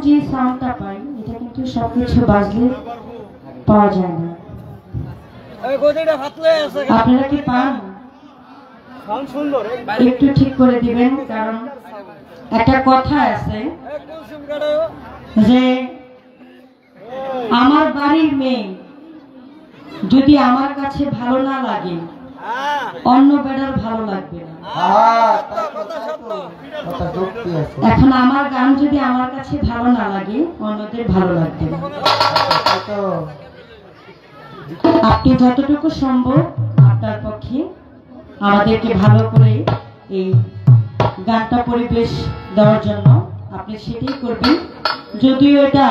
যে সাউন্ডটা পাই এটা কিন্তু সবকিছু বাজলে পাওয়া যায় না। আপনারা কি পান? একটু ঠিক করে দিবেন, কারণ একটা কথা আছে যে আমার বাড়ির মেয়ে যদি আমার কাছে ভালো না লাগে অন্য বেড়ার ভালো লাগবে না। এখন আমার গান যদি আমার কাছে ভালো না লাগে অন্যদের ভালো লাগবে না। আপনি যতটুকু সম্ভব আপনার পক্ষে আমাদেরকে ভালো করে এই গানটা পরিবেশ দেওয়ার জন্য আপনি সেটাই করবেন। যদিও এটা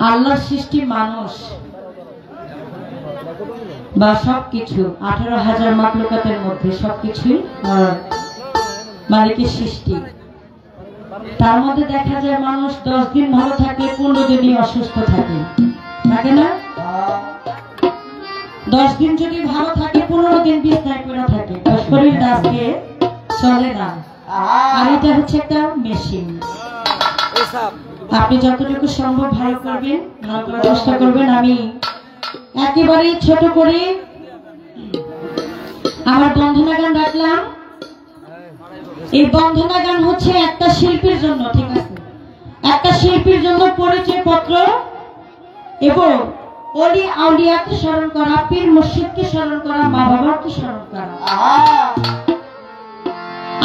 আল্লাহর সৃষ্টি মানুষ বা সবকিছু 18,000 মাখলুকাতের মধ্যে সবকিছুই মালিকের সৃষ্টি। তার মধ্যে দেখা যায় মানুষ 10 দিন ভালো থাকে, 15 দিনই অসুস্থ থাকে, থাকে না? 10 দিন যদি ভালো থাকে 15 দিন বিছানায় পড়ে থাকে, শরীরটা আজকে চলে না। আর এটা হচ্ছে একটা মেশিন। আপনি যতটুকু সম্ভব ভালো করবেন, ভালো করার চেষ্টা করবেন। আমি একেবারে ছোট করে আমার বন্ধনা গান রাখলাম। এই বন্ধনা গান হচ্ছে একটা শিল্পীর জন্য, ঠিক আছে, একটা শিল্পীর জন্য পরিচয় পত্র এবং ওলি আউলিয়াকে স্মরণ করা, পীর মুর্শিদকে স্মরণ করা, মা বাবাকে স্মরণ করা।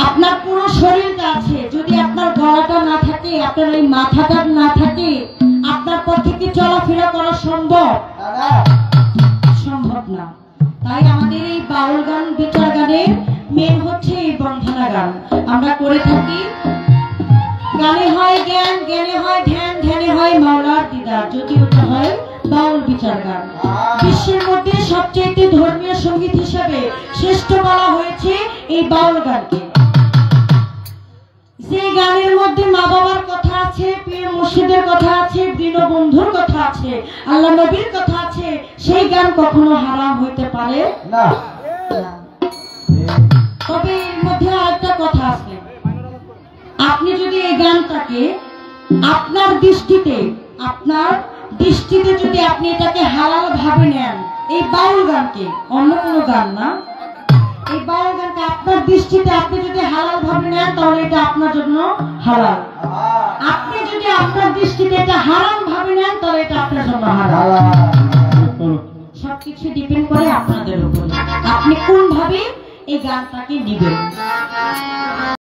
আপনার পুরো শরীরটা আছে, যদি আপনার গলাটা না থাকে, আপনার এই মাথাটা না থাকে, আপনার পক্ষে কি চলাফেরা করা সম্ভব? সম্ভব না। তাই আমাদের এই বাউল গান, বিচার গানের মেন হচ্ছে এই বন্ধনা গান আমরা করে থাকি। গানে হয় জ্ঞান, জ্ঞানে হয় ধ্যান, ধ্যানে হয় মাওলার দিদার, যদি ওটা হয় বাউল বিচার গান। বিশ্বের মধ্যে সবচেয়ে ধর্মীয় সঙ্গীত হিসেবে শ্রেষ্ঠ বলা হয়েছে এই বাউল গানকে। যে গানের মধ্যে মা বাবার কথা আছে, পীর মুর্শিদের কথা আছে, দীনবন্ধুর কথা আছে, আল্লাহ নবীর কথা আছে, সেই গান কখনো হারাম হইতে পারে না। তবে এর মধ্যে আরেকটা কথা আছে, আপনি যদি এই গানটাকে আপনার দৃষ্টিতে যদি আপনি এটাকে হালাল ভাবে নেন, এই বাউল গানকে, অন্য কোনো গান না, এই বাউল গানকে আপনার দৃষ্টিতে আপনি যদি হালাল ভাবে নেন তাহলে এটা আপনার জন্য হালাল। আপনি যদি আপনার দৃষ্টিতে এটা হারাম ভাবে নেন তাহলে এটা আপনার জন্য হারাম। সবকিছু ডিপেন্ড করে আপনাদের উপর, আপনি কোন ভাবে এই গানটাকে নিবেন।